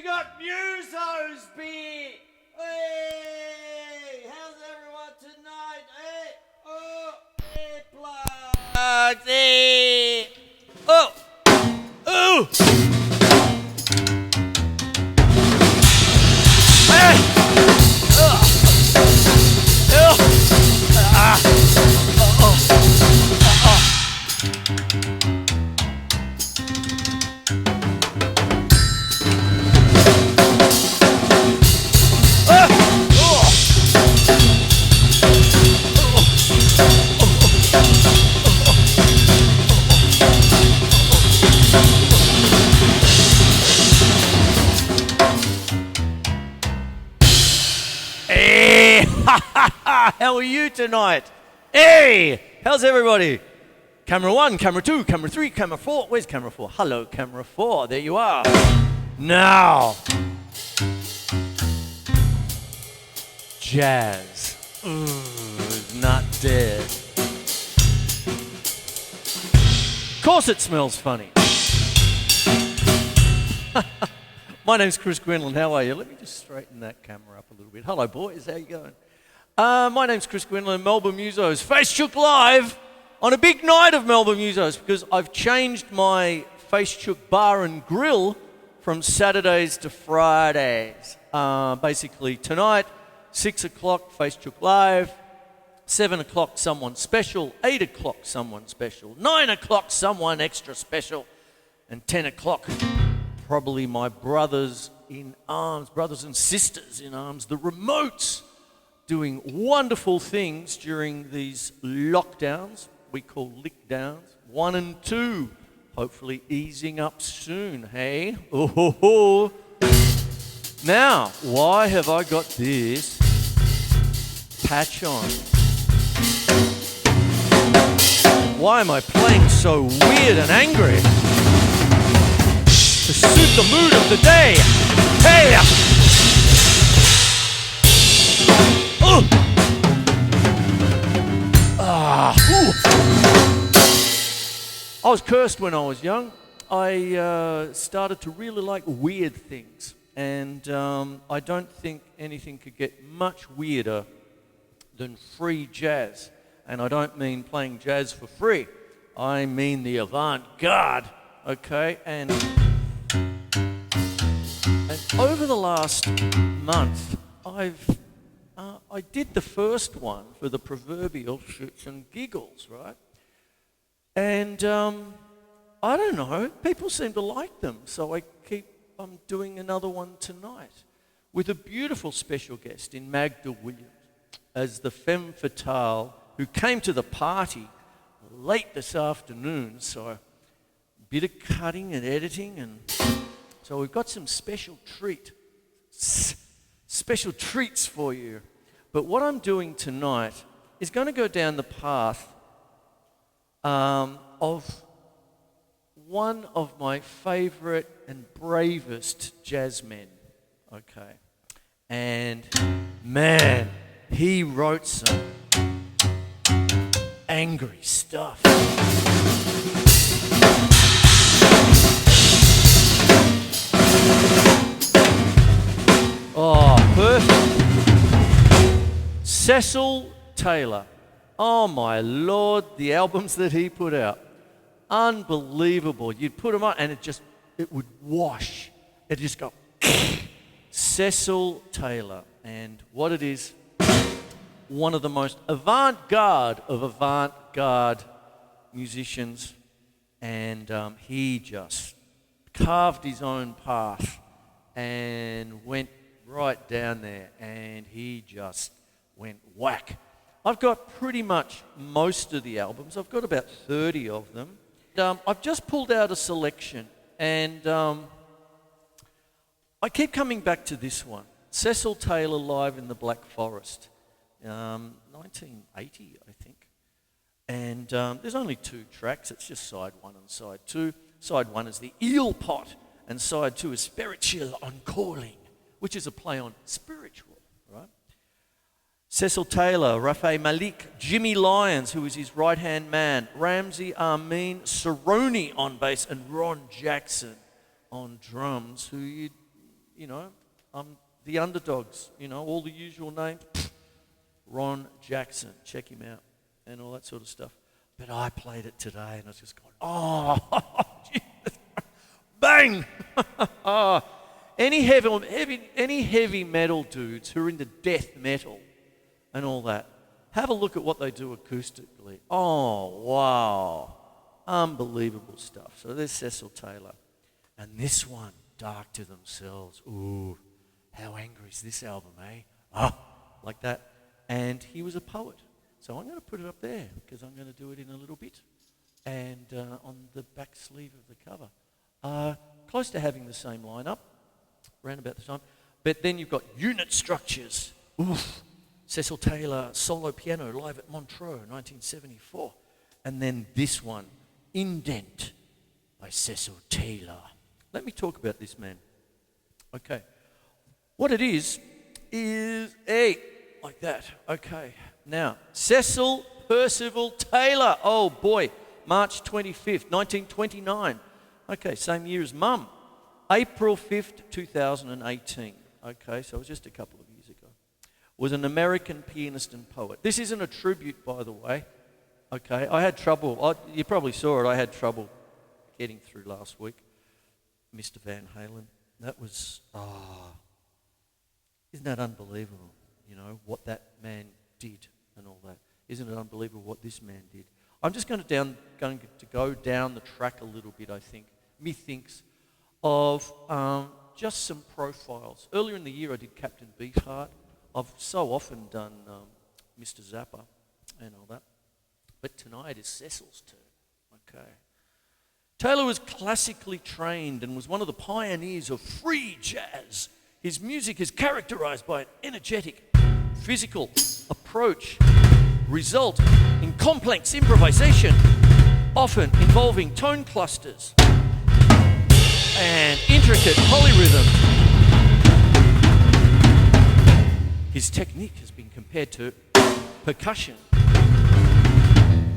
got Musos beer. Hey, how's everyone tonight? Hey, oh, hey, plugs. Hey, oh, oh. Hey, oh, oh, ah, oh, oh, oh. Hey, how are you tonight? Hey, how's everybody? Camera 1, camera 2, camera 3, camera 4. Where's camera 4? Hello, camera 4. There you are. Now, jazz. Is not dead. Of course it smells funny. My name's Chris Quinlan. How are you? Let me just straighten that camera up a little bit. Hello, boys. How you going? My name's Chris Quinlan, Melbourne Musos. Facechook live on a big night of Melbourne Musos because I've changed my Facechook bar and grill from Saturdays to Fridays. Basically, tonight, 6 o'clock, Facechook live. 7 o'clock, someone special. 8 o'clock, someone special. 9 o'clock, someone extra special. And 10 o'clock, probably my brothers in arms, brothers and sisters in arms, the remotes, doing wonderful things during these lockdowns we call lick downs. 1 and 2, hopefully easing up soon, hey? Oh, ho, ho. Now, why have I got this patch on? Why am I playing so weird and angry? To suit the mood of the day. Hey! I was cursed when I was young. I started to really like weird things. And I don't think anything could get much weirder than free jazz. And I don't mean playing jazz for free. I mean the avant-garde, okay? And over the last month, I did the first one for the proverbial shits and giggles, right? And I don't know, people seem to like them, so I'm doing another one tonight with a beautiful special guest in Magda Williams as the femme fatale who came to the party late this afternoon, so a bit of cutting and editing, and so we've got some special treats for you. But what I'm doing tonight is going to go down the path of one of my favourite and bravest jazzmen, okay? And man, he wrote some angry stuff. Oh, perfect. Cecil Taylor. Oh my Lord, the albums that he put out. Unbelievable. You'd put them on and it would wash. It'd just go. Cecil Taylor. And what it is, one of the most avant-garde of avant-garde musicians. And he just carved his own path and went right down there, and he just went whack. I've got pretty much most of the albums. I've got about 30 of them. I've just pulled out a selection, and I keep coming back to this one. Cecil Taylor live in the Black Forest, 1980, I think. And there's only 2 tracks. It's just side 1 and side 2. Side 1 is the Eel Pot, and side 2 is Spiritual on Calling, which is a play on spiritual, right? Cecil Taylor, Rafe Malik, Jimmy Lyons, who is his right-hand man, Ramsey Amin, Cerrone on bass, and Ron Jackson on drums, who you the underdogs, all the usual names. Ron Jackson, check him out, and all that sort of stuff. But I played it today, and I was just going, oh, Jesus. Bang! Oh, any heavy metal dudes who are into death metal and all that, have a look at what they do acoustically. Oh, wow. Unbelievable stuff. So there's Cecil Taylor. And this one, Dark to Themselves. Ooh, how angry is this album, eh? Oh, like that. And he was a poet. So I'm going to put it up there because I'm going to do it in a little bit. And on the back sleeve of the cover. Close to having the same lineup, around about the time. But then you've got Unit Structures. Oof. Cecil Taylor, solo piano, live at Montreux, 1974. And then this one, Indent by Cecil Taylor. Let me talk about this man. Okay. What it is like that. Okay. Now, Cecil Percival Taylor. Oh boy. March 25th, 1929. Okay, same year as Mum. April 5th, 2018. Okay, so it was just a couple of years ago. Was an American pianist and poet. This isn't a tribute, by the way. Okay, I had trouble. You probably saw it. I had trouble getting through last week. Mr. Van Halen. That was, isn't that unbelievable? What that man did and all that. Isn't it unbelievable what this man did? I'm just going to go down the track a little bit, I think. Methinks of just some profiles. Earlier in the year I did Captain Beefheart. I've so often done Mr. Zappa and all that. But tonight is Cecil's turn. Okay. Taylor was classically trained and was one of the pioneers of free jazz. His music is characterized by an energetic, physical approach, result in complex improvisation, often involving tone clusters and intricate polyrhythm. His technique has been compared to percussion,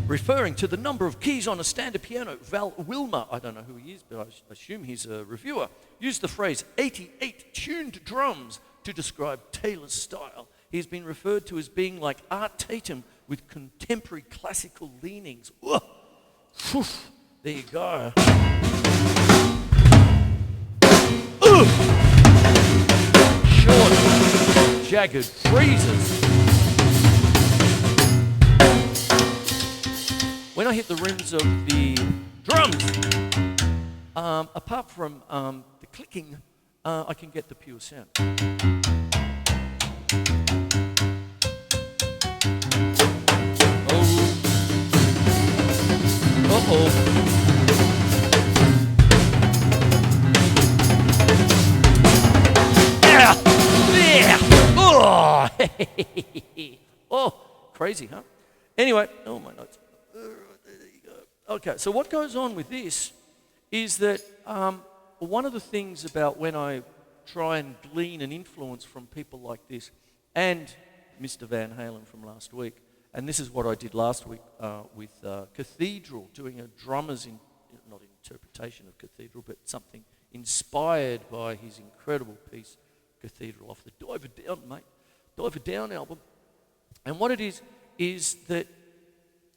referring to the number of keys on a standard piano. Val Wilmer, I don't know who he is, but I assume he's a reviewer, used the phrase 88 tuned drums to describe Taylor's style. He's been referred to as being like Art Tatum with contemporary classical leanings. Whoa. There you go. Short, jagged phrases. When I hit the rims of the drums, apart from the clicking, I can get the pure sound. Oh, crazy, huh? Anyway, my notes. There you go. Okay, so what goes on with this is that one of the things about when I try and glean an influence from people like this and Mr. Van Halen from last week, and this is what I did last week with Cathedral, doing a drummer's, not interpretation of Cathedral, but something inspired by his incredible piece, Cathedral, off the Dive It Down, mate. Dive It Down album. And what it is that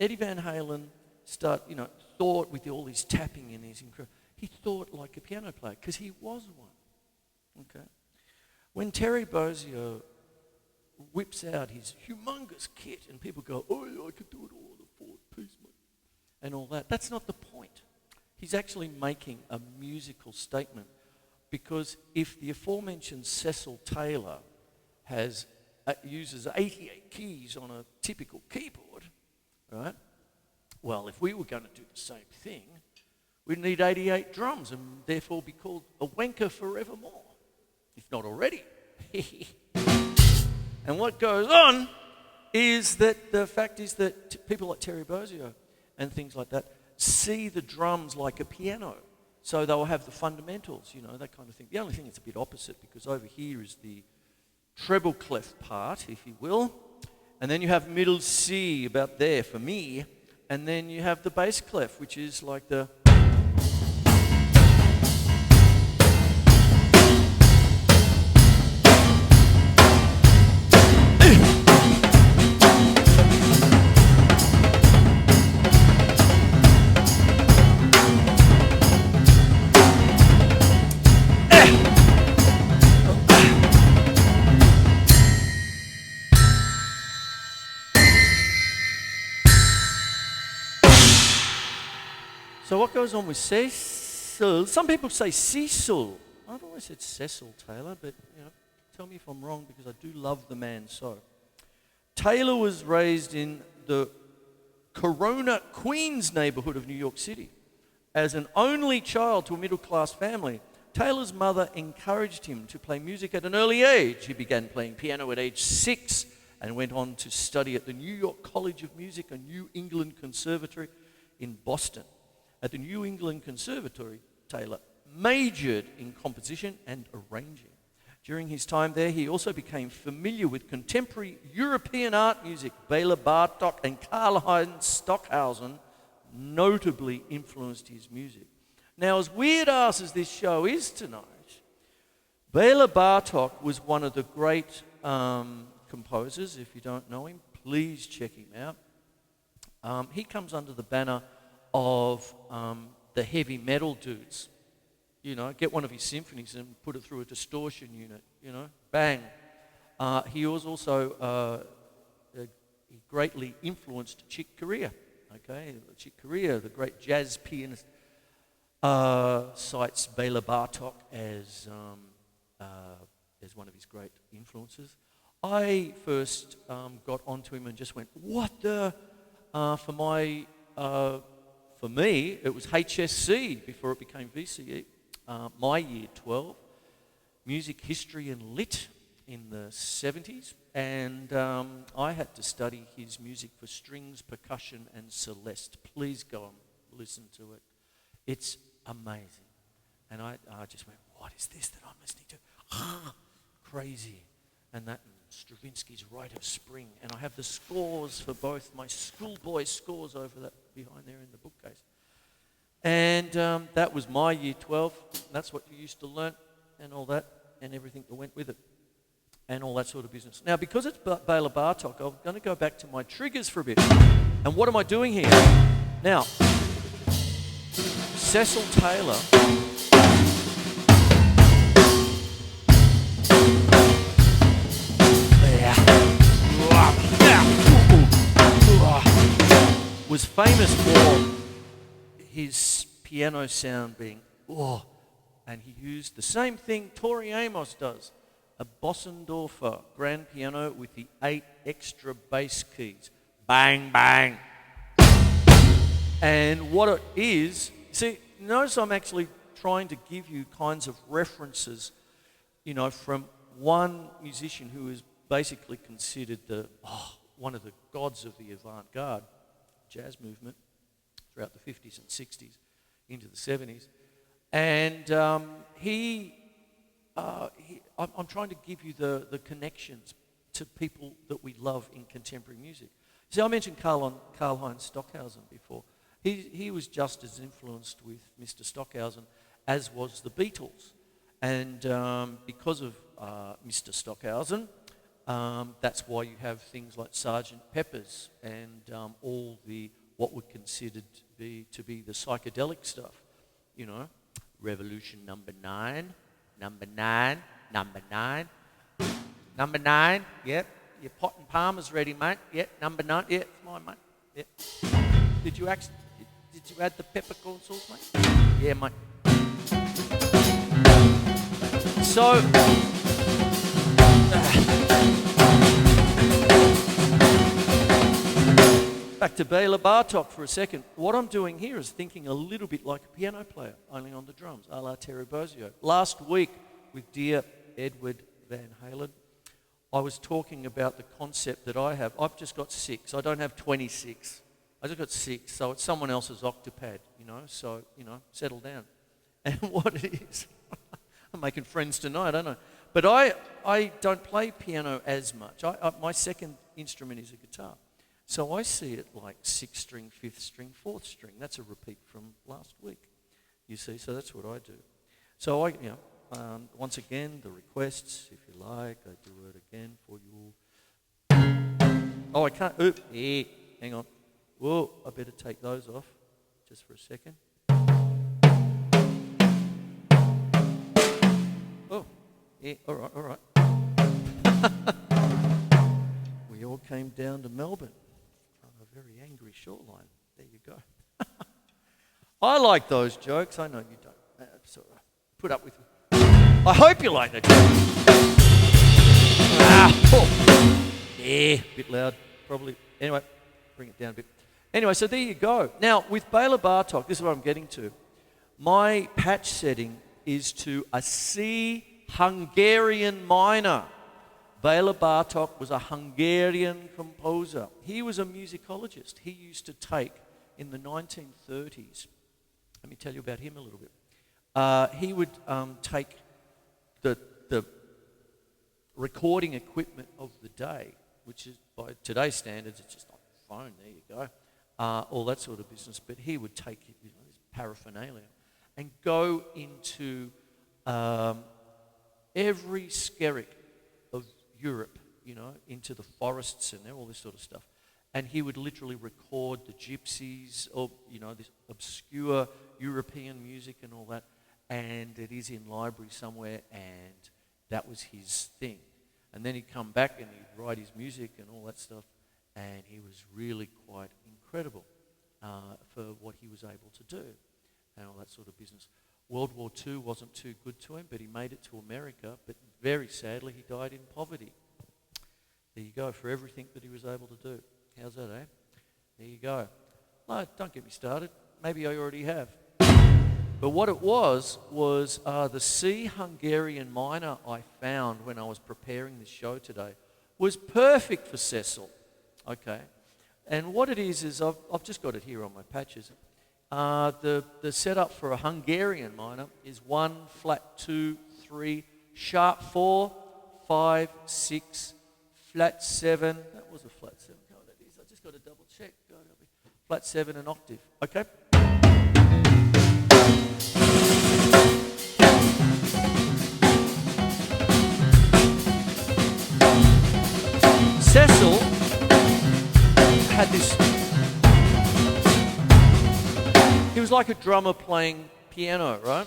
Eddie Van Halen thought with all his tapping and his incredible, he thought like a piano player, because he was one. Okay. When Terry Bozzio whips out his humongous kit and people go, oh yeah, I could do it all, the fourth piece, mate, and all that. That's not the point. He's actually making a musical statement, because if the aforementioned Cecil Taylor uses 88 keys on a typical keyboard, right? Well, if we were going to do the same thing, we'd need 88 drums and therefore be called a wanker forevermore, if not already. And what goes on is that the fact is that people like Terry Bozzio and things like that see the drums like a piano. So they'll have the fundamentals, that kind of thing. The only thing that's a bit opposite, because over here is the treble clef part, if you will. And then you have middle C about there for me. And then you have the bass clef, which is like the... So what goes on with Cecil? Some people say Cecil. I've always said Cecil Taylor, but tell me if I'm wrong because I do love the man so. Taylor was raised in the Corona, Queens neighborhood of New York City. As an only child to a middle-class family, Taylor's mother encouraged him to play music at an early age. He began playing piano at age 6 and went on to study at the New York College of Music and New England Conservatory in Boston. At the New England Conservatory, Taylor majored in composition and arranging. During his time there, he also became familiar with contemporary European art music. Bela Bartok and Karlheinz Stockhausen notably influenced his music. Now, as weird-ass as this show is tonight, Bela Bartok was one of the great composers. If you don't know him, please check him out. He comes under the banner of the heavy metal dudes. Get one of his symphonies and put it through a distortion unit, bang. He was also, he greatly influenced Chick Corea, okay? Chick Corea, the great jazz pianist, cites Bela Bartok as one of his great influences. I first got onto him and just went, what the, for me, it was HSC before it became VCE. My year 12, music history and lit in the 70s, and I had to study his music for strings, percussion, and celeste. Please go and listen to it. It's amazing. And I just went, what is this that I'm listening to? Crazy. And that Stravinsky's Rite of Spring. And I have the scores for both my schoolboy scores over that behind there in the bookcase. And that was my year 12. That's what you used to learn and all that and everything that went with it and all that sort of business. Now, because it's Bela Bartok, I'm going to go back to my triggers for a bit. And what am I doing here? Now, Cecil Taylor was famous for his piano sound being, and he used the same thing Tori Amos does, a Bossendorfer grand piano with the 8 extra bass keys. Bang, bang. And what it is, see, notice I'm actually trying to give you kinds of references, from one musician who is basically considered one of the gods of the avant-garde jazz movement throughout the 50s and 60s into the 70s. And I'm trying to give you the connections to people that we love in contemporary music. See, I mentioned Karlheinz Stockhausen before. He was just as influenced with Mr. Stockhausen as was the Beatles. And because of Mr. Stockhausen, that's why you have things like Sgt. Pepper's and all the what would considered to be the psychedelic stuff, Revolution number 9, number 9, number 9, number 9, yep, your pot and palm is ready, mate, yep, number 9, yep, it's mine, mate, yep. Did you add the peppercorn sauce, mate? Yeah, mate. So, back to Bela Bartok for a second. What I'm doing here is thinking a little bit like a piano player, only on the drums, a la Terry Bozzio. Last week, with dear Edward Van Halen, I was talking about the concept that I have. I've just got 6. I don't have 26. I just got 6, so it's someone else's octopad, so, settle down. And what it is, I'm making friends tonight, aren't I? But I don't play piano as much. My second instrument is a guitar. So I see it like 6th string, 5th string, 4th string. That's a repeat from last week, you see. So that's what I do. So once again, the requests, if you like, I do it again for you. Oh, I can't. Hang on. Whoa, I better take those off just for a second. Oh, yeah, all right. We all came down to Melbourne. A very angry shoreline. There you go. I like those jokes. I know you don't. So put up with me. I hope you like that joke. Yeah, a bit loud, probably. Anyway, bring it down a bit. Anyway, so there you go. Now, with Bela Bartok, this is what I'm getting to. My patch setting is to a C Hungarian minor. Bela Bartok was a Hungarian composer. He was a musicologist. He used to take, in the 1930s, let me tell you about him a little bit. He would take the recording equipment of the day, which is by today's standards, it's just like a phone, there you go, all that sort of business. But he would take this paraphernalia and go into every skerrick of Europe, into the forests and all this sort of stuff. And he would literally record the gypsies or, this obscure European music and all that. And it is in library somewhere, and that was his thing. And then he'd come back and he'd write his music and all that stuff. And he was really quite incredible for what he was able to do and all that sort of business. World War II wasn't too good to him, but he made it to America. But very sadly, he died in poverty. There you go, for everything that he was able to do. How's that, eh? There you go. No, don't get me started. Maybe I already have. But what it was the C Hungarian minor I found when I was preparing this show today was perfect for Cecil. Okay. And what it is I've just got it here on my patches. The setup for a Hungarian minor is 1, flat 2, 3, sharp 4, 5, 6, flat 7. That was a flat 7. Oh, that is. I just got to double check. Flat 7 and octave. Okay. Cecil had this. He was like a drummer playing piano, right?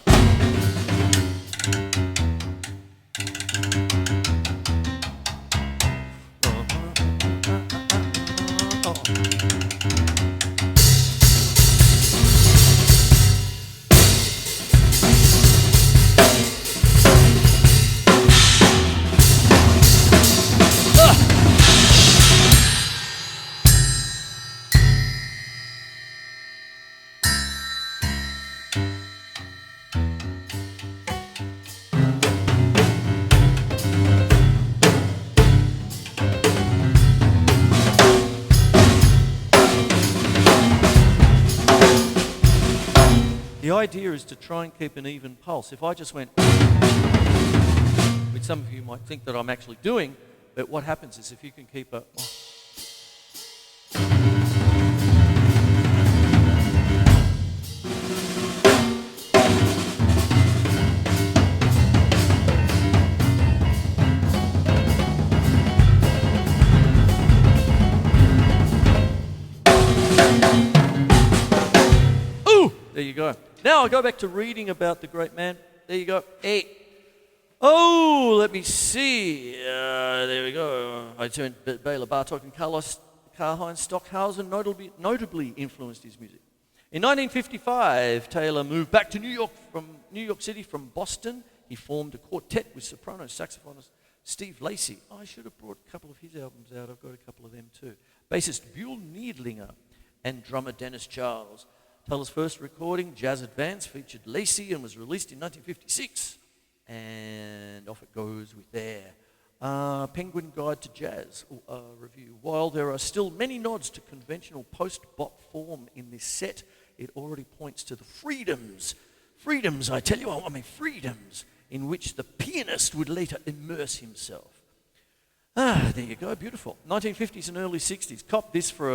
The idea is to try and keep an even pulse. If I just went, which some of you might think that I'm actually doing, but what happens is if you can keep a... There you go. Now I'll go back to reading about the great man. There you go. Hey. Oh, let me see. There we go. I turned Bela Bartok and Karlheinz Stockhausen notably influenced his music. In 1955, Taylor moved back to New York City from Boston. He formed a quartet with soprano saxophonist Steve Lacy. Oh, I should have brought a couple of his albums out. I've got a couple of them too. Bassist Buell Needlinger and drummer Dennis Charles. Taylor's first recording, Jazz Advance, featured Lacy and was released in 1956. And off it goes with there. Penguin Guide to Jazz review. While there are still many nods to conventional post-bop form in this set, it already points to the freedoms, I tell you, freedoms in which the pianist would later immerse himself. There you go, beautiful. 1950s and early 60s. Cop this for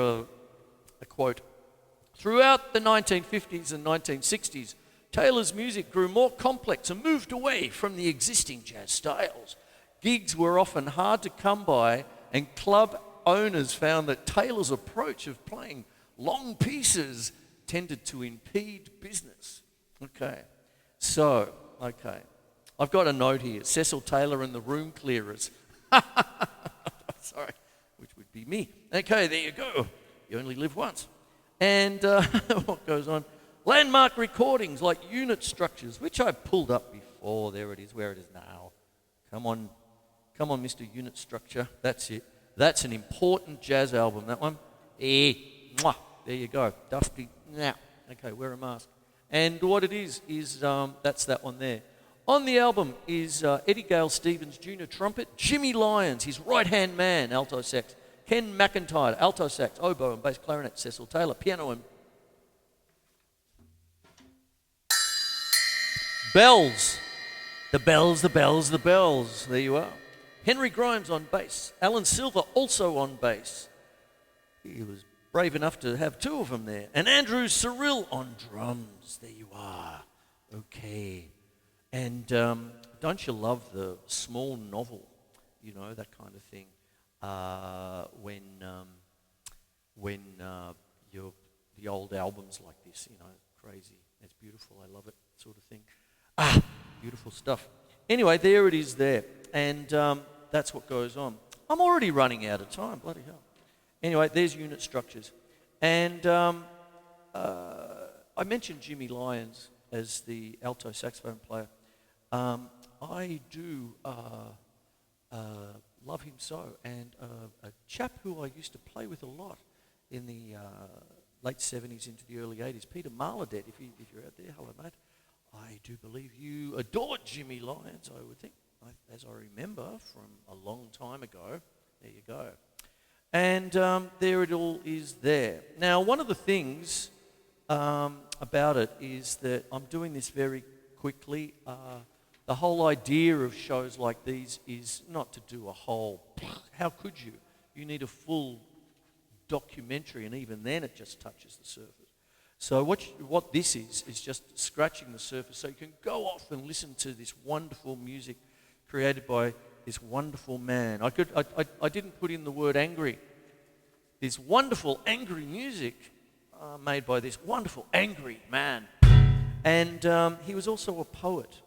a quote. Throughout the 1950s and 1960s, Taylor's music grew more complex and moved away from the existing jazz styles. Gigs were often hard to come by, and club owners found that Taylor's approach of playing long pieces tended to impede business. Okay. I've got a note here. Cecil Taylor and the Room Clearers. Sorry, which would be me. Okay, there you go. You only live once. And what goes on? Landmark recordings like Unit Structures, which I pulled up before. There it is, where it is now. Come on, Mr. Unit Structure. That's it. That's an important jazz album, that one. Mwah. There you go. Dusty. Now. Okay, wear a mask. And what it is that's that one there. On the album is Eddie Gale Stevens Jr. trumpet, Jimmy Lyons, his right-hand man, alto sax, Ken McIntyre, alto sax, oboe and bass clarinet, Cecil Taylor, piano and bells. The bells, the bells, the bells. There you are. Henry Grimes on bass. Alan Silver also on bass. He was brave enough to have two of them there. And Andrew Cyril on drums. There you are. Okay. And don't you love the small novel, you know, that kind of thing, when you're the old albums like this, you know, crazy. It's beautiful. I love it, sort of thing. Beautiful stuff. Anyway, there it is there. And that's what goes on. I'm already running out of time, bloody hell. Anyway, there's Unit Structures. And I mentioned Jimmy Lyons as the alto saxophone player. I do love him so. And a chap who I used to play with a lot in the late 70s into the early 80s, Peter Marladet, if you're out there, hello mate. I do believe you adored Jimmy Lyons, I would think, as I remember from a long time ago. There you go. And there it all is there. Now, one of the things about it is that I'm doing this very quickly. The whole idea of shows like these is not to do a whole, how could you? You need a full documentary, and even then it just touches the surface. So what this is just scratching the surface, so you can go off and listen to this wonderful music created by this wonderful man. I didn't put in the word angry. This wonderful angry music made by this wonderful angry man. And he was also a poet.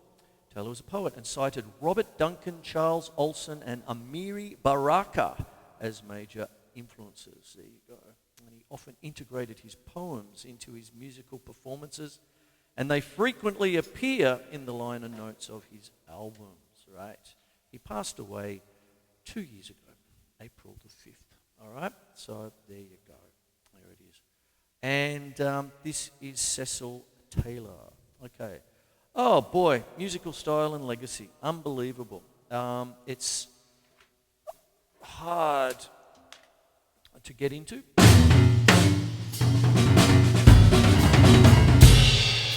Taylor was a poet and cited Robert Duncan, Charles Olson, and Amiri Baraka as major influences. There you go. And he often integrated his poems into his musical performances, and they frequently appear in the liner notes of his albums, right? He passed away 2 years ago, April the 5th, all right? So there you go. There it is. And this is Cecil Taylor. Okay. Oh, boy, musical style and legacy. Unbelievable. It's hard to get into.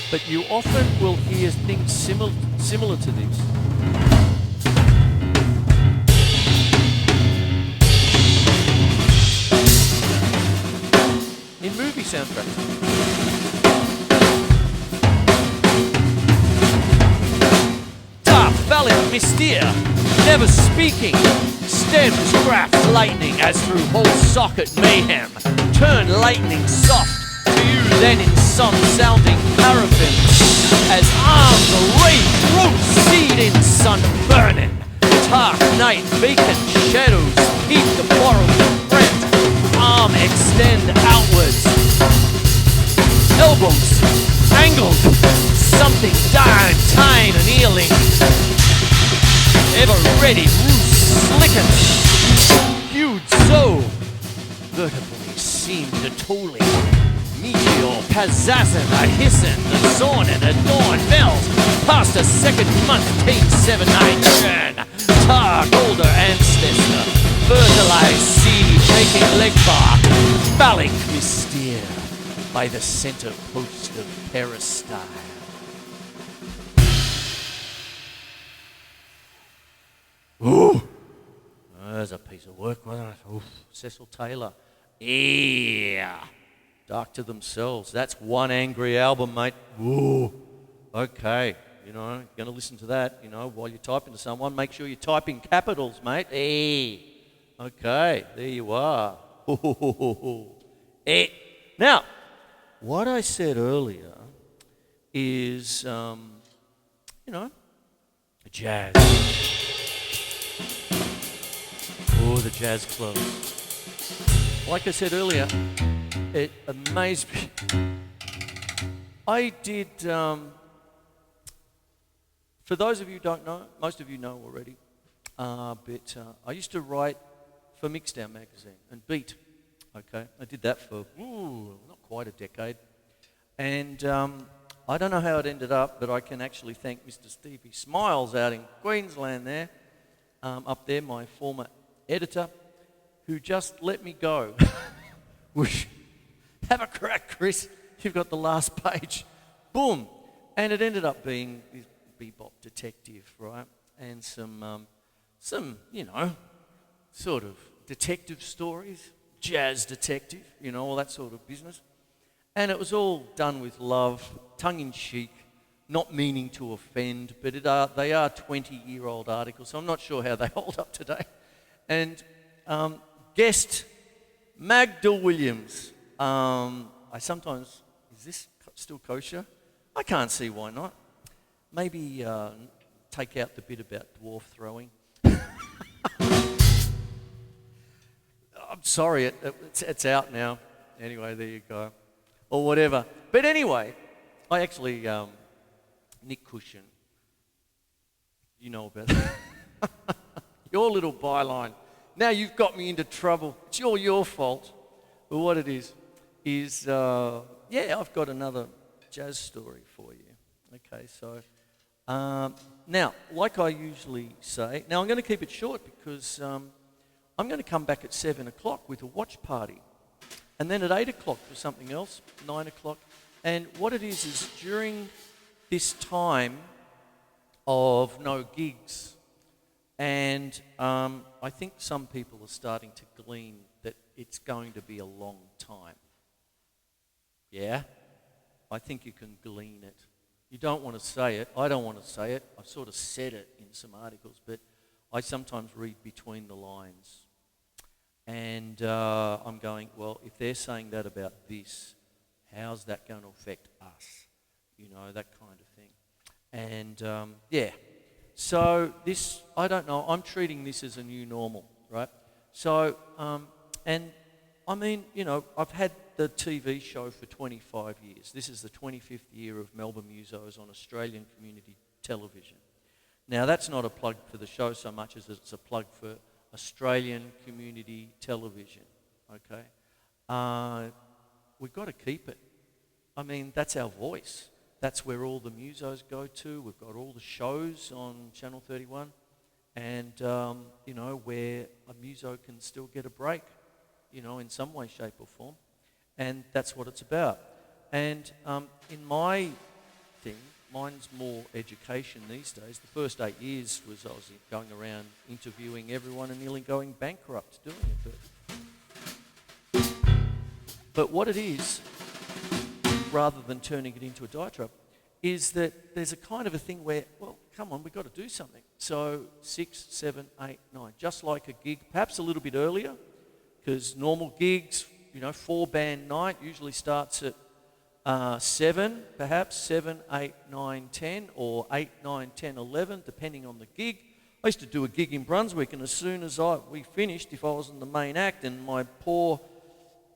But you often will hear things similar to this. In movie soundtracks. Dark, valiant, mystere, never speaking, stems crafts lightning as through whole socket mayhem. Turn lightning soft to you then in some sounding paraffin, as arms rage root seed in sun burning. Dark night vacant shadows keep the borrowed rent. Arm extend outwards, elbows angled, something down, time annealing. Ever ready, roost slicken, hued so vertebly seemed a tolling. Meteor, Kazazen, a hissin, the zorn and a dawn bells. Past a second month, team 7-9 churn. Tar, older ancestor, fertilized seed, making leg bar. Phallic mystere by the center post of peristyle. Ooh, there's a piece of work, wasn't it? Ooh, Cecil Taylor. Yeah. Dark to Themselves. That's one angry album, mate. Ooh. Okay. You know, you're going to listen to that, you know, while you're typing to someone. Make sure you type in capitals, mate. Okay. There you are. Now, what I said earlier is, you know, jazz. Oh, the jazz clubs. Like I said earlier, it amazed me. I did, for those of you who don't know, most of you know already, but I used to write for Mixdown magazine and Beat, okay? I did that for, not quite a decade. And I don't know how it ended up, but I can actually thank Mr. Stevie Smiles out in Queensland there, up there, my former editor, who just let me go. Have a crack, Chris. You've got the last page. Boom. And it ended up being this bebop detective, right? And some, sort of detective stories, jazz detective, all that sort of business. And it was all done with love, tongue-in-cheek, not meaning to offend, but they are 20-year-old articles, so I'm not sure how they hold up today. And guest Magda Williams. I sometimes, is this still kosher? I can't see why not. Maybe take out the bit about dwarf throwing. I'm sorry, it's out now. Anyway, there you go. Or whatever. But anyway, I actually, Nick Cushion, you know about that. Your little byline. Now you've got me into trouble. It's all your fault. But what it is, I've got another jazz story for you. Okay, so, now, like I usually say, now I'm going to keep it short because I'm going to come back at 7 o'clock with a watch party. And then at 8 o'clock for something else, 9 o'clock. And what it is during this time of no gigs, and I think some people are starting to glean that it's going to be a long time. Yeah? I think you can glean it. You don't want to say it. I don't want to say it. I've sort of said it in some articles, but I sometimes read between the lines. And I'm going, well, if they're saying that about this, how's that going to affect us? That kind of thing. And so this, I don't know, I'm treating this as a new normal, right? So, and I mean, I've had the TV show for 25 years. This is the 25th year of Melbourne Musos on Australian community television. Now, that's not a plug for the show so much as it's a plug for Australian community television, okay? We've got to keep it. I mean, that's our voice. That's where all the musos go to. We've got all the shows on Channel 31 and, where a muso can still get a break, in some way, shape or form. And that's what it's about. And in my thing, mine's more education these days. The first 8 years was I was going around interviewing everyone and nearly going bankrupt doing it. But what it is, rather than turning it into a diatribe, is that there's a kind of a thing where, well, come on, we've got to do something. So 6, 7, 8, 9, just like a gig, perhaps a little bit earlier, because normal gigs, 4-band night usually starts at 7, perhaps 7, 8, 9, 10, or 8, 9, 10, 11, depending on the gig. I used to do a gig in Brunswick, and as soon as we finished, if I was in the main act, and my poor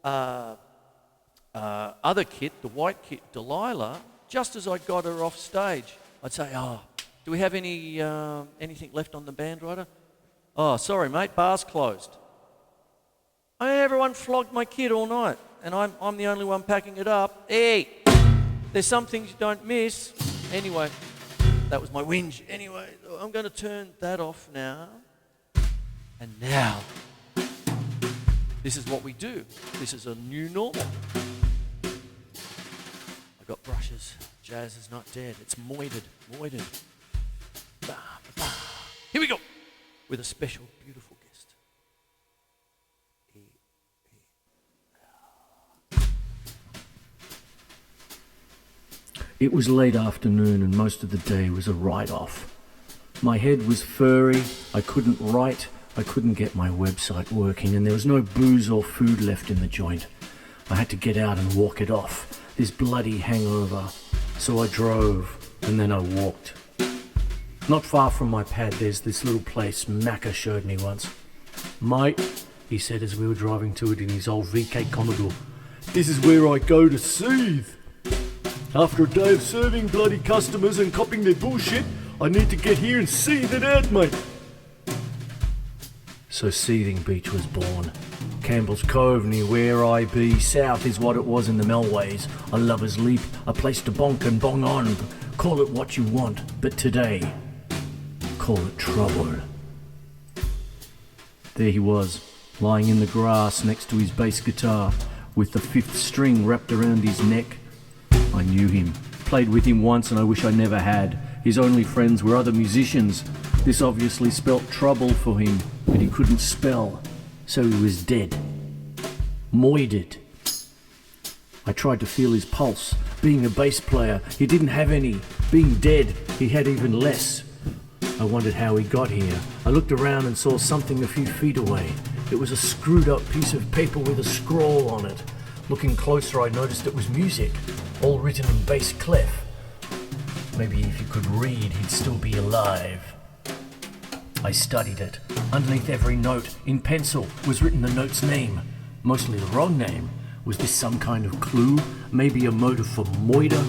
other kit, the white kit, Delilah, just as I got her off stage, I'd say, do we have anything left on the band rider? Oh, sorry, mate, bar's closed. Everyone flogged my kit all night, and I'm the only one packing it up. Hey, there's some things you don't miss. Anyway, that was my whinge. Anyway, I'm going to turn that off now. And now, this is what we do. This is a new normal. I've got brushes. Jazz is not dead. It's moited. Bah, bah. Here we go. With a special, beautiful guest. It was late afternoon and most of the day was a write-off. My head was furry, I couldn't write, I couldn't get my website working, and there was no booze or food left in the joint. I had to get out and walk it off, this bloody hangover. So I drove, and then I walked. Not far from my pad there's this little place Macca showed me once. "Mate," he said as we were driving to it in his old VK Commodore, "this is where I go to soothe." After a day of serving bloody customers and copying their bullshit, I need to get here and seethe it out, mate. So Seething Beach was born. Campbell's Cove near where I be. South is what it was in the Melways. A lover's leap, a place to bonk and bong on. Call it what you want, but today, call it trouble. There he was, lying in the grass next to his bass guitar, with the fifth string wrapped around his neck. I knew him, played with him once, and I wish I never had. His only friends were other musicians. This obviously spelt trouble for him, but he couldn't spell, so he was dead. Moided. I tried to feel his pulse. Being a bass player, he didn't have any. Being dead, he had even less. I wondered how he got here. I looked around and saw something a few feet away. It was a screwed up piece of paper with a scroll on it. Looking closer, I noticed it was music, all written in bass clef. Maybe if he could read, he'd still be alive. I studied it. Underneath every note, in pencil, was written the note's name. Mostly the wrong name. Was this some kind of clue? Maybe a motive for moida?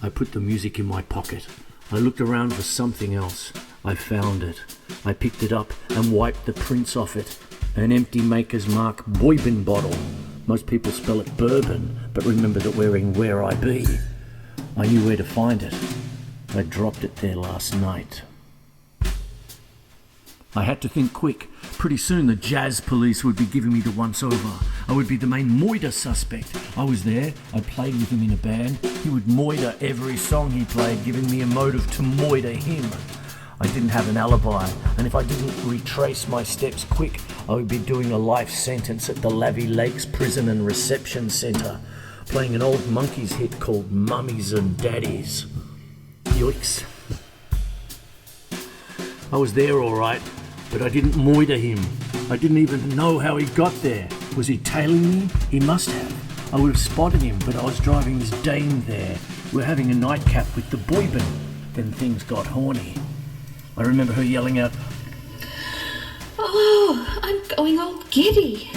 I put the music in my pocket. I looked around for something else. I found it. I picked it up and wiped the prints off it. An empty Maker's Mark Boybin bottle. Most people spell it bourbon, but remember that we're in Where I Be. I knew where to find it. I dropped it there last night. I had to think quick. Pretty soon the jazz police would be giving me the once-over. I would be the main moida suspect. I was there. I played with him in a band. He would moida every song he played, giving me a motive to moida him. I didn't have an alibi, and if I didn't retrace my steps quick, I would be doing a life sentence at the Lavy Lakes Prison and Reception Centre, playing an old Monkees hit called Mummies and Daddies. Yoicks. I was there all right, but I didn't moida him. I didn't even know how he got there. Was he tailing me? He must have. I would have spotted him, but I was driving his Dane there. We were having a nightcap with the boybin. Then things got horny. I remember her yelling out, "Oh, I'm going all giddy."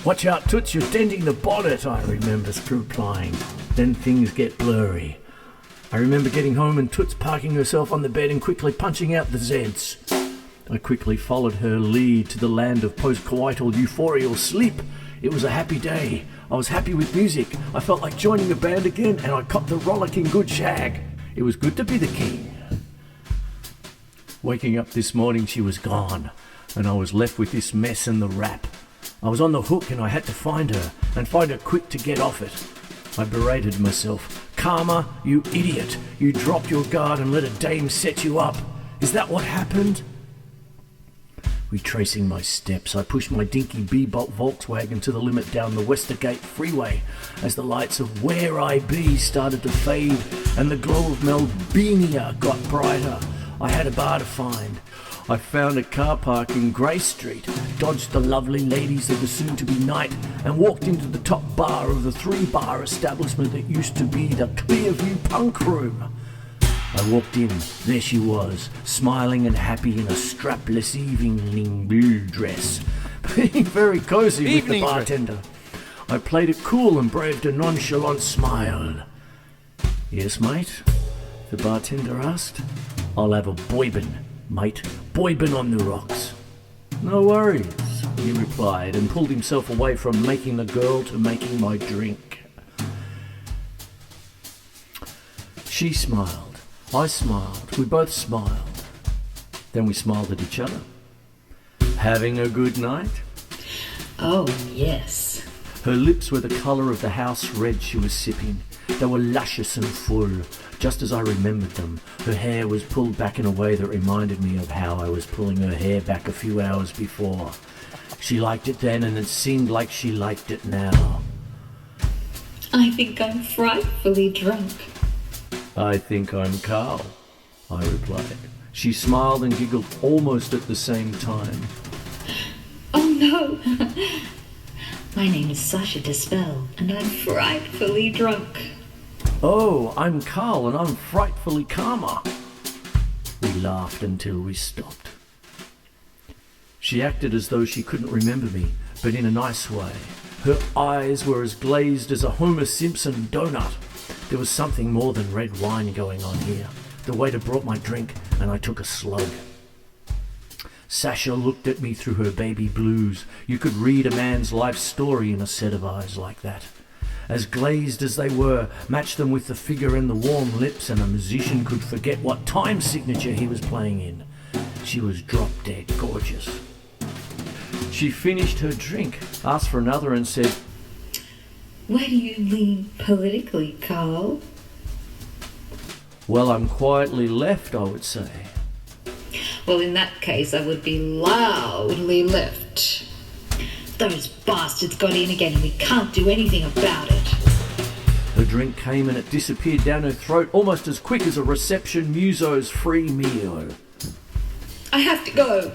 "Watch out, Toots, you're denting the bonnet," I remember replying. Then things get blurry. I remember getting home and Toots parking herself on the bed and quickly punching out the Zeds. I quickly followed her lead to the land of post-coital euphorial sleep. It was a happy day. I was happy with music. I felt like joining a band again, and I copped the rollicking good shag. It was good to be the king. Waking up this morning, she was gone, and I was left with this mess and the rap. I was on the hook and I had to find her, and find her quick to get off it. I berated myself. "Karma, you idiot. You dropped your guard and let a dame set you up. Is that what happened?" Retracing my steps, I pushed my dinky Bebop Volkswagen to the limit down the Westergate Freeway as the lights of Where I Be started to fade and the glow of Melbourne got brighter. I had a bar to find. I found a car park in Grey Street, dodged the lovely ladies of the soon-to-be night, and walked into the top bar of the 3-bar establishment that used to be the Clearview Punk Room. I walked in. There she was, smiling and happy in a strapless evening blue dress, being very cosy with the bartender. I played it cool and braved a nonchalant smile. "Yes, mate?" the bartender asked. "I'll have a boybin, mate. Boybin on the rocks." "No worries," he replied, and pulled himself away from making the girl to making my drink. She smiled. I smiled. We both smiled. Then we smiled at each other. "Having a good night?" Oh, yes. Her lips were the colour of the house red she was sipping. They were luscious and full, just as I remembered them. Her hair was pulled back in a way that reminded me of how I was pulling her hair back a few hours before. She liked it then, and it seemed like she liked it now. I think I'm frightfully drunk. "I think I'm Carl," I replied. She smiled and giggled almost at the same time. Oh no! My name is Sasha Dispel, and I'm frightfully drunk. "Oh, I'm Carl and I'm frightfully Karma." We laughed until we stopped. She acted as though she couldn't remember me, but in a nice way. Her eyes were as glazed as a Homer Simpson donut. There was something more than red wine going on here. The waiter brought my drink and I took a slug. Sasha looked at me through her baby blues. You could read a man's life story in a set of eyes like that. As glazed as they were, match them with the figure and the warm lips, and a musician could forget what time signature he was playing in. She was drop-dead gorgeous. She finished her drink, asked for another and said, Where do you lean politically, Carl? Well, I'm quietly left, I would say. Well, in that case, I would be loudly left. Those bastards got in again and we can't do anything about it. Her drink came and it disappeared down her throat almost as quick as a reception muso's free meal. I have to go.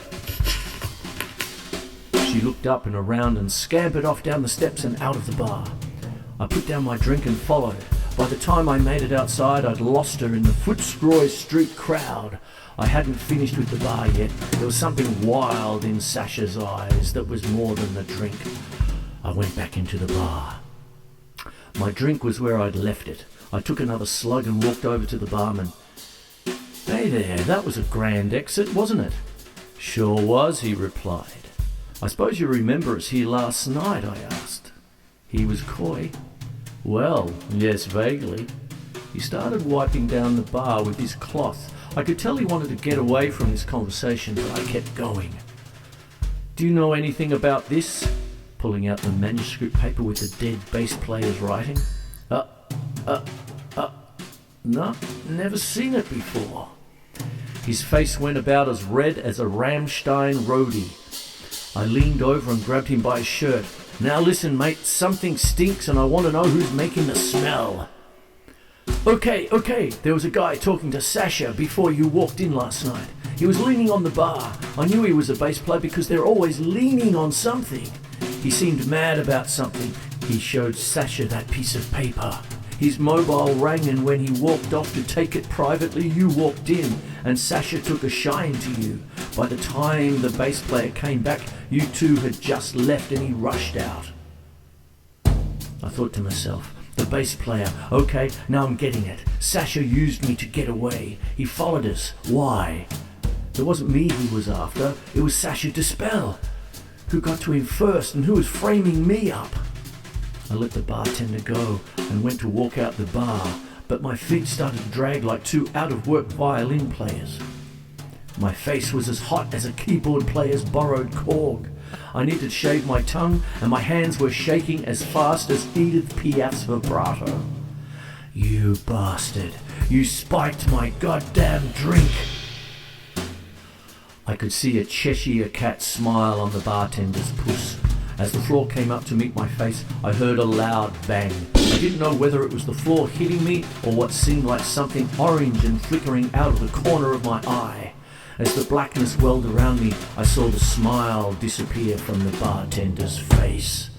She looked up and around and scampered off down the steps and out of the bar. I put down my drink and followed. By the time I made it outside, I'd lost her in the Fitzroy Street crowd. I hadn't finished with the bar yet. There was something wild in Sasha's eyes that was more than the drink. I went back into the bar. My drink was where I'd left it. I took another slug and walked over to the barman. Hey there, that was a grand exit, wasn't it? Sure was, he replied. I suppose you remember us here last night, I asked. He was coy. Well, yes, vaguely. He started wiping down the bar with his cloth. I could tell he wanted to get away from this conversation, but I kept going. Do you know anything about this? Pulling out the manuscript paper with the dead bass player's writing. No, never seen it before. His face went about as red as a Rammstein roadie. I leaned over and grabbed him by his shirt. Now listen, mate, something stinks and I want to know who's making the smell. Okay, there was a guy talking to Sasha before you walked in last night. He was leaning on the bar. I knew he was a bass player because they're always leaning on something. He seemed mad about something. He showed Sasha that piece of paper. His mobile rang and when he walked off to take it privately, you walked in and Sasha took a shine to you. By the time the bass player came back, you two had just left and he rushed out. I thought to myself, the bass player, okay, now I'm getting it. Sasha used me to get away. He followed us. Why? It wasn't me he was after, it was Sasha Dispel, who got to him first and who was framing me up. I let the bartender go and went to walk out the bar, but my feet started to drag like two out-of-work violin players. My face was as hot as a keyboard player's borrowed cork. I needed to shave my tongue and my hands were shaking as fast as Edith Piaf's vibrato. You bastard, you spiked my goddamn drink. I could see a Cheshire cat smile on the bartender's puss. As the floor came up to meet my face, I heard a loud bang. I didn't know whether it was the floor hitting me or what seemed like something orange and flickering out of the corner of my eye. As the blackness welled around me, I saw the smile disappear from the bartender's face.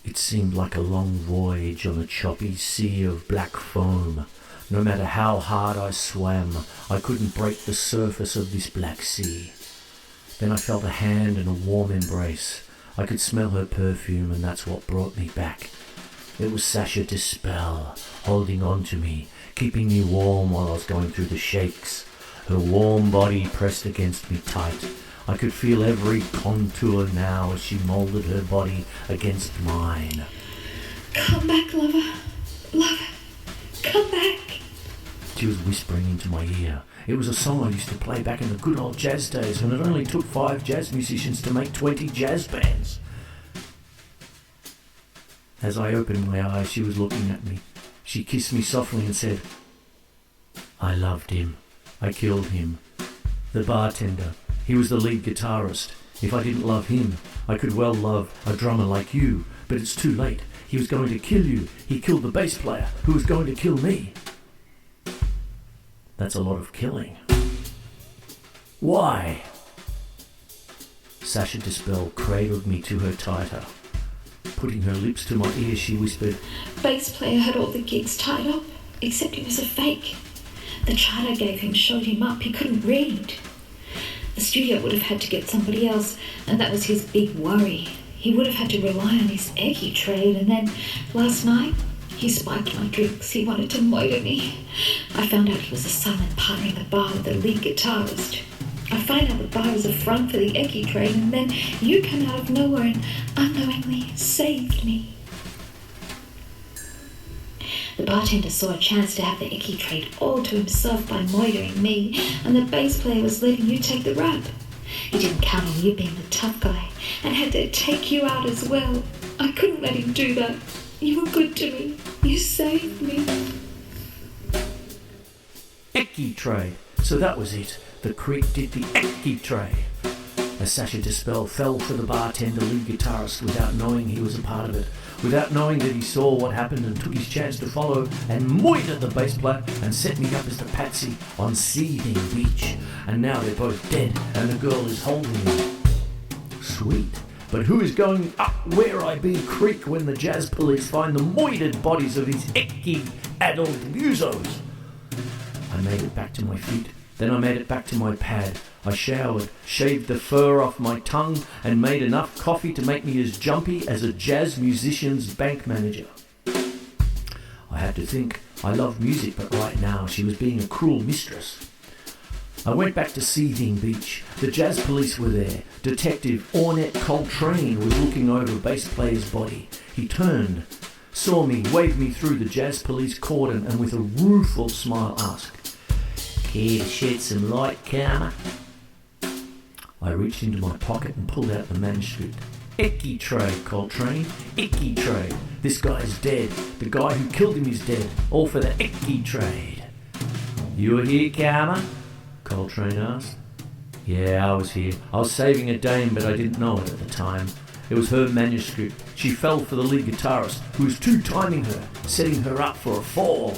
It seemed like a long voyage on a choppy sea of black foam. No matter how hard I swam, I couldn't break the surface of this black sea. Then I felt a hand and a warm embrace. I could smell her perfume and that's what brought me back. It was Sasha Dispel, holding on to me, keeping me warm while I was going through the shakes. Her warm body pressed against me tight. I could feel every contour now as she moulded her body against mine. Come back, lover. Lover, come back. She was whispering into my ear. It was a song I used to play back in the good old jazz days when it only took 5 jazz musicians to make 20 jazz bands. As I opened my eyes, she was looking at me. She kissed me softly and said, I loved him. I killed him. The bartender. He was the lead guitarist. If I didn't love him, I could well love a drummer like you, but it's too late. He was going to kill you. He killed the bass player, who was going to kill me. That's a lot of killing. Why? Sasha Dispel cradled me to her tighter. Putting her lips to my ear, she whispered, Bass player had all the gigs tied up, except it was a fake. The chart I gave him showed him up. He couldn't read. The studio would have had to get somebody else, and that was his big worry. He would have had to rely on his Eggie trade, and then last night, he spiked my drinks. He wanted to moiter me. I found out he was a silent partner in the bar with the lead guitarist. I find out the bar is a front for the Eggie trade, and then you come out of nowhere and unknowingly saved me. The bartender saw a chance to have the Eggie trade all to himself by moitering me, and the bass player was letting you take the rap. He didn't count on you being the tough guy, and had to take you out as well. I couldn't let him do that. You were good to me. You saved me. Eckie trade. So that was it. The Creek did the Eckie trade. As Sasha Dispel fell for the bartender lead guitarist without knowing he was a part of it, without knowing that he saw what happened and took his chance to follow and moitered the bass player and set me up as the patsy on Seething Beach. And now they're both dead and the girl is holding me. Sweet. But who is going up Where I Be Creek when the jazz police find the moitered bodies of these Eckie adult musos? I made it back to my feet. Then I made it back to my pad. I showered, shaved the fur off my tongue, and made enough coffee to make me as jumpy as a jazz musician's bank manager. I had to think. I love music, but right now she was being a cruel mistress. I went back to Seething Beach. The jazz police were there. Detective Ornette Coltrane was looking over bass player's body. He turned, saw me, waved me through the jazz police cordon, and with a rueful smile asked, "Care to shed some light, Karma?" I reached into my pocket and pulled out the manuscript. Eckie trade, Coltrane. Eckie trade. This guy's dead. The guy who killed him is dead. All for the Eckie trade. "You were here, Karma?" Coltrane asked. "Yeah, I was here. I was saving a dame, but I didn't know it at the time. It was her manuscript. She fell for the lead guitarist, who was two-timing her, setting her up for a fall."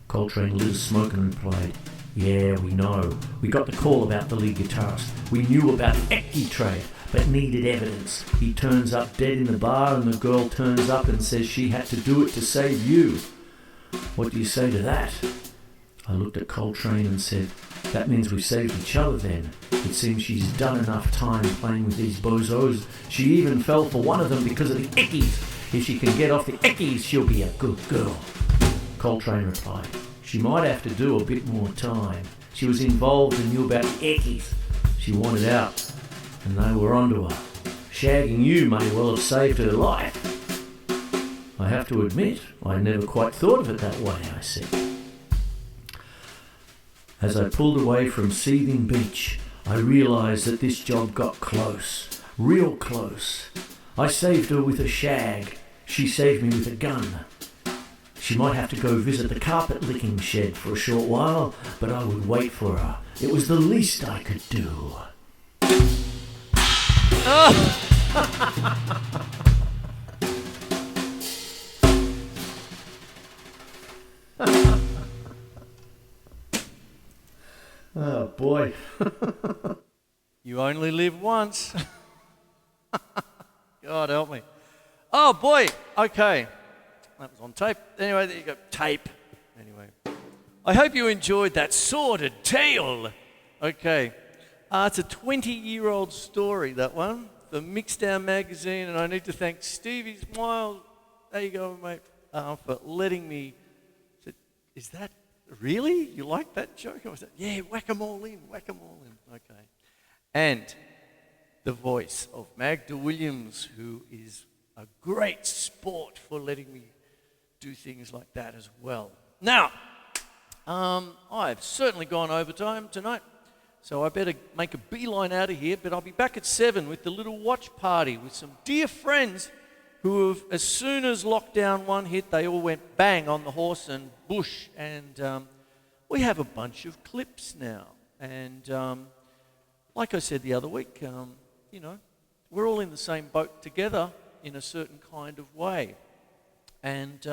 Coltrane lit a smoke and replied, "Yeah, we know. We got the call about the lead guitarist. We knew about the Eckie trade, but needed evidence. He turns up dead in the bar and the girl turns up and says she had to do it to save you. What do you say to that?" I looked at Coltrane and said, "That means we saved each other then. It seems she's done enough time playing with these bozos. She even fell for one of them because of the Eckies. If she can get off the Eckies, she'll be a good girl." Coltrane replied, "She might have to do a bit more time. She was involved and knew about the Eckies. She wanted out, and they were onto her. Shagging you may well have saved her life." "I have to admit, I never quite thought of it that way," I said. As I pulled away from Seething Beach, I realised that this job got close, real close. I saved her with a shag. She saved me with a gun. She might have to go visit the carpet licking shed for a short while, but I would wait for her. It was the least I could do. Oh boy. You only live once. God help me. Oh boy, okay. That was on tape. Anyway, there you go. Tape. Anyway. I hope you enjoyed that sordid tale. Okay. It's a 20-year-old story, that one, for Mixdown Magazine, and I need to thank Stevie Smile. There you go, mate, for letting me. Is that really? You like that joke? I was like, yeah, whack 'em all in, whack 'em all in. Okay. And the voice of Magda Williams, who is a great sport for letting me do things like that as well. Now, I've certainly gone overtime tonight, so I better make a beeline out of here, but I'll be back at 7 with the little watch party with some dear friends who have, as soon as lockdown 1 hit, they all went bang on the horse and bush, and we have a bunch of clips now. And like I said the other week, you know, we're all in the same boat together in a certain kind of way. And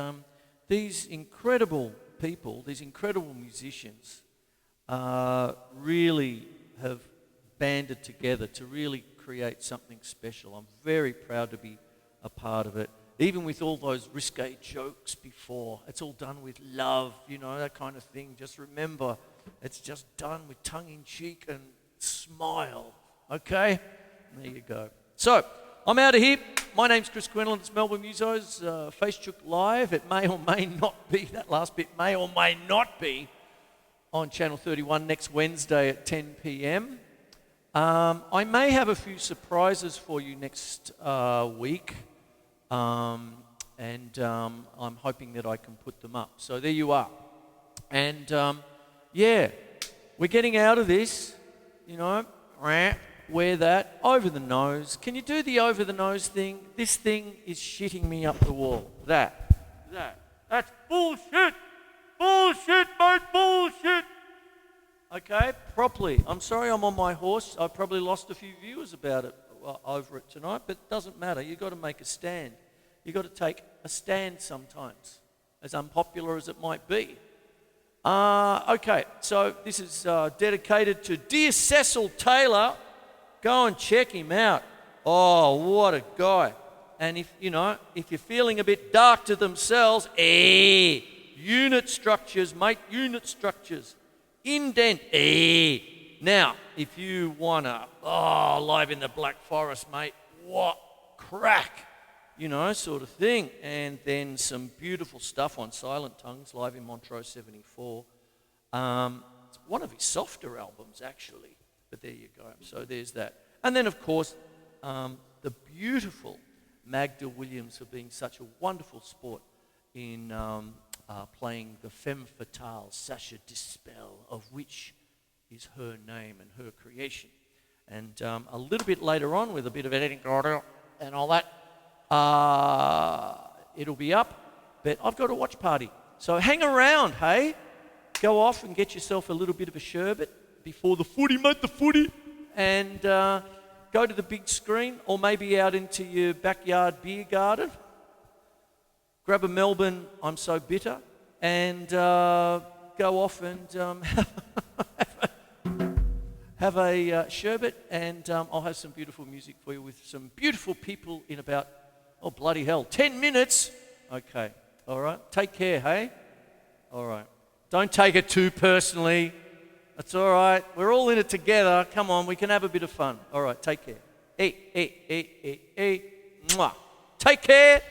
these incredible people, these incredible musicians, really have banded together to really create something special. I'm very proud to be a part of it. Even with all those risque jokes before, it's all done with love, you know, that kind of thing. Just remember, it's just done with tongue-in-cheek and smile, okay? There you go. So, I'm out of here. My name's Chris Quinlan. It's Melbourne Musos, Facechook Live. It may or may not be, that last bit may or may not be on Channel 31 next Wednesday at 10 p.m. I may have a few surprises for you next week, and I'm hoping that I can put them up. So there you are. And yeah, we're getting out of this, you know, wear that, over the nose. Can you do the over the nose thing? This thing is shitting me up the wall. That's bullshit. Bullshit, mate, bullshit. Okay, properly. I'm sorry I'm on my horse. I've probably lost a few viewers about it, over it tonight, but it doesn't matter. You've got to make a stand. You've got to take a stand sometimes, as unpopular as it might be. Okay, so this is dedicated to dear Cecil Taylor. Go and check him out. Oh, what a guy. And if you're feeling a bit dark to themselves, unit structures, mate, unit structures. Indent, Now, if you want to, live in the Black Forest, mate, what crack, sort of thing. And then some beautiful stuff on Silent Tongues, live in Montrose 74. It's one of his softer albums, actually. But there you go. So there's that. And then, of course, the beautiful Magda Williams for being such a wonderful sport in playing the femme fatale, Sacha Dispel, of which is her name and her creation. And a little bit later on, with a bit of editing and all that, it'll be up. But I've got a watch party. So hang around, hey? Go off and get yourself a little bit of a sherbet before the footy, mate, the footy. And go to the big screen, or maybe out into your backyard beer garden. Grab a Melbourne I'm So Bitter, and go off and have a sherbet, and I'll have some beautiful music for you with some beautiful people in about, 10 minutes. Okay, all right. Take care, hey? All right. Don't take it too personally. That's all right. We're all in it together. Come on, we can have a bit of fun. All right, take care. Mwah. Take care.